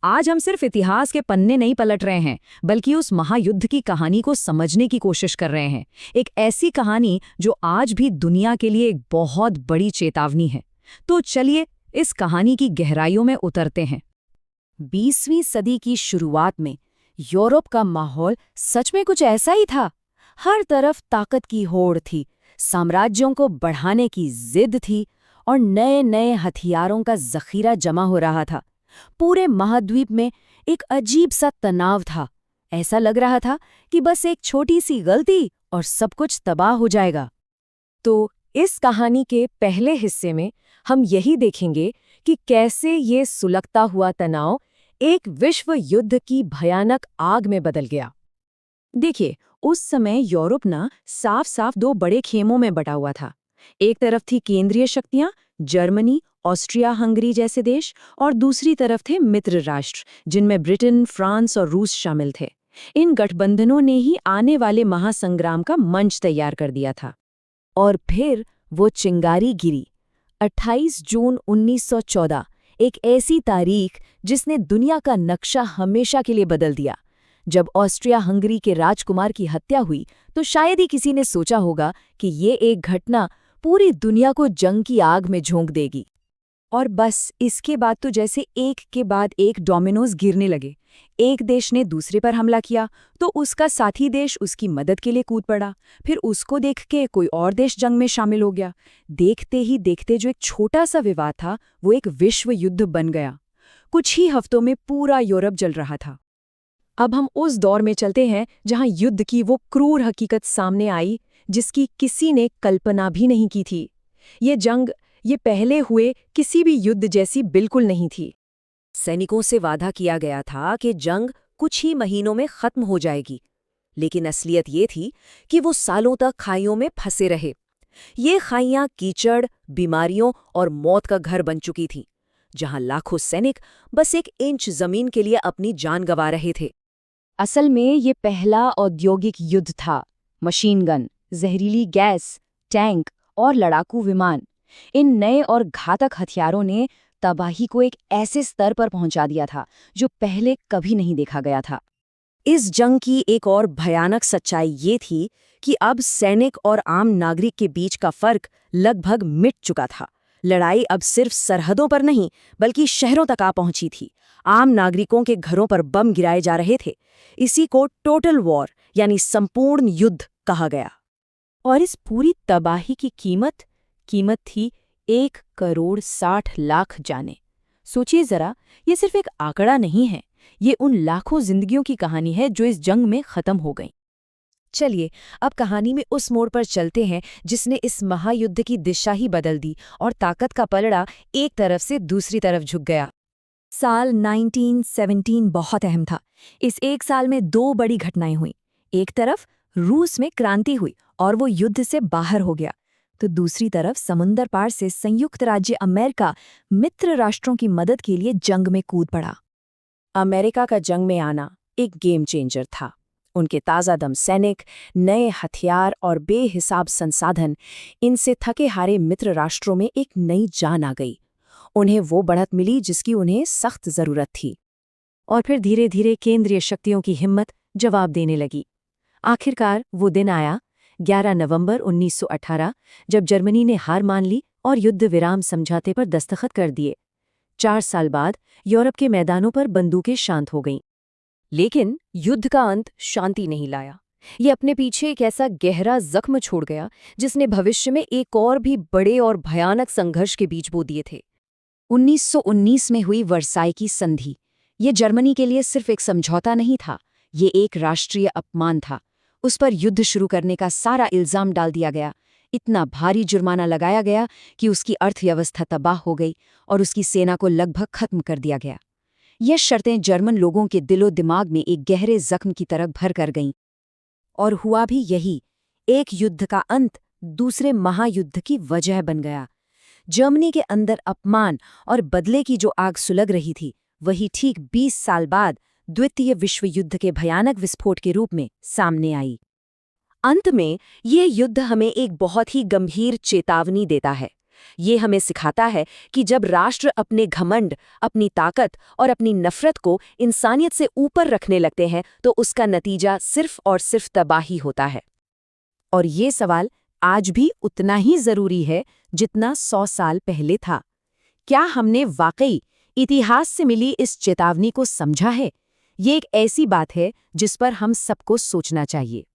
आज हम सिर्फ इतिहास के पन्ने नहीं पलट रहे हैं, बल्कि उस महायुद्ध की कहानी को समझने की कोशिश कर रहे हैं। एक ऐसी कहानी जो आज भी दुनिया के लिए एक बहुत बड़ी चेतावनी है। तो चलिए इस कहानी की गहराइयों में उतरते हैं। 20वीं सदी की शुरुआत में यूरोप का माहौल सच में कुछ ऐसा ही था। हर तरफ ताकत की होड़ थी, साम्राज्यों को बढ़ाने की जिद थी और नए नए हथियारों का जखीरा जमा हो रहा था। पूरे महाद्वीप में एक अजीब सा तनाव था। ऐसा लग रहा था कि बस एक छोटी सी गलती और सब कुछ तबाह हो जाएगा। तो इस कहानी के पहले हिस्से में हम यही देखेंगे कि कैसे ये सुलगता हुआ तनाव एक विश्व युद्ध की भयानक आग में बदल गया। देखिए, उस समय यूरोप ना साफ साफ दो बड़े खेमों में बटा हुआ था। एक तरफ थी केंद्रीय शक्तियां, जर्मनी, ऑस्ट्रिया हंगरी जैसे देश, और दूसरी तरफ थे मित्र राष्ट्र, जिनमें ब्रिटेन, फ्रांस और रूस शामिल थे। इन गठबंधनों ने ही आने वाले महासंग्राम का मंच तैयार कर दिया था। और फिर वो चिंगारी गिरी, 28 जून 1914, एक ऐसी तारीख जिसने दुनिया का नक्शा हमेशा के लिए बदल दिया। जब ऑस्ट्रिया हंगरी के राजकुमार की हत्या हुई तो शायद ही किसी ने सोचा होगा कि ये एक घटना पूरी दुनिया को जंग की आग में झोंक देगी। और बस इसके बाद तो जैसे एक के बाद एक डोमिनोज गिरने लगे। एक देश ने दूसरे पर हमला किया तो उसका साथी देश उसकी मदद के लिए कूद पड़ा। फिर उसको देख के कोई और देश जंग में शामिल हो गया। देखते ही देखते जो एक छोटा सा विवाद था वो एक विश्व युद्ध बन गया। कुछ ही हफ्तों में पूरा यूरोप जल रहा था। अब हम उस दौर में चलते हैं जहां युद्ध की वो क्रूर हकीकत सामने आई जिसकी किसी ने कल्पना भी नहीं की थी। ये पहले हुए किसी भी युद्ध जैसी बिल्कुल नहीं थी। सैनिकों से वादा किया गया था कि जंग कुछ ही महीनों में खत्म हो जाएगी, लेकिन असलियत ये थी कि वो सालों तक खाइयों में फंसे रहे। ये खाइयां कीचड़, बीमारियों और मौत का घर बन चुकी थीं, जहां लाखों सैनिक बस एक इंच जमीन के लिए अपनी जान गंवा रहे थे। असल में ये पहला औद्योगिक युद्ध था। मशीन गन, जहरीली गैस, टैंक और लड़ाकू विमान, इन नए और घातक हथियारों ने तबाही को एक ऐसे स्तर पर पहुंचा दिया था जो पहले कभी नहीं देखा गया था। इस जंग की एक और भयानक सच्चाई ये थी कि अब सैनिक और आम नागरिक के बीच का फर्क लगभग मिट चुका था। लड़ाई अब सिर्फ सरहदों पर नहीं बल्कि शहरों तक आ पहुंची थी। आम नागरिकों के घरों पर बम गिराए जा रहे थे। इसी को टोटल वॉर यानी संपूर्ण युद्ध कहा गया। और इस पूरी तबाही की कीमत थी 1,60,00,000 जाने। सोचिए जरा, ये सिर्फ एक आंकड़ा नहीं है, ये उन लाखों जिंदगियों की कहानी है जो इस जंग में खत्म हो गईं। चलिए अब कहानी में उस मोड़ पर चलते हैं जिसने इस महायुद्ध की दिशा ही बदल दी और ताकत का पलड़ा एक तरफ से दूसरी तरफ झुक गया। साल 1917 बहुत अहम था। इस एक साल में दो बड़ी घटनाएं हुईं। एक तरफ रूस में क्रांति हुई और वो युद्ध से बाहर हो गया, तो दूसरी तरफ समुंदर पार से संयुक्त राज्य अमेरिका मित्र राष्ट्रों की मदद के लिए जंग में कूद पड़ा। अमेरिका का जंग में आना एक गेम चेंजर था। उनके ताज़ादम सैनिक, नए हथियार और बेहिसाब संसाधन, इनसे थके हारे मित्र राष्ट्रों में एक नई जान आ गई। उन्हें वो बढ़त मिली जिसकी उन्हें सख्त ज़रूरत थी। और फिर धीरे धीरे केंद्रीय शक्तियों की हिम्मत जवाब देने लगी। आखिरकार वो दिन आया, 11 नवंबर 1918, जब जर्मनी ने हार मान ली और युद्ध विराम समझौते पर दस्तखत कर दिए। 4 साल बाद यूरोप के मैदानों पर बंदूकें शांत हो गईं। लेकिन युद्ध का अंत शांति नहीं लाया। ये अपने पीछे एक ऐसा गहरा जख्म छोड़ गया जिसने भविष्य में एक और भी बड़े और भयानक संघर्ष के बीज बो दिए थे। 1919 में हुई वर्साई की संधि। ये जर्मनी के लिए सिर्फ एक समझौता नहीं था, ये एक राष्ट्रीय अपमान था। उस पर युद्ध शुरू करने का सारा इल्जाम डाल दिया गया। इतना भारी जुर्माना लगाया गया कि उसकी अर्थव्यवस्था तबाह हो गई और उसकी सेना को लगभग खत्म कर दिया गया। ये शर्तें जर्मन लोगों के दिलो दिमाग में एक गहरे जख्म की तरह भर कर गईं। और हुआ भी यही। एक युद्ध का अंत दूसरे महायुद्ध की वजह बन गया। जर्मनी के अंदर अपमान और बदले की जो आग सुलग रही थी, वही ठीक 20 साल बाद द्वितीय विश्व युद्ध के भयानक विस्फोट के रूप में सामने आई। अंत में ये युद्ध हमें एक बहुत ही गंभीर चेतावनी देता है। ये हमें सिखाता है कि जब राष्ट्र अपने घमंड, अपनी ताकत और अपनी नफरत को इंसानियत से ऊपर रखने लगते हैं तो उसका नतीजा सिर्फ और सिर्फ तबाही होता है। और ये सवाल आज भी उतना ही जरूरी है जितना 100 साल पहले था। क्या हमने वाकई इतिहास से मिली इस चेतावनी को समझा है? ये एक ऐसी बात है जिस पर हम सबको सोचना चाहिए।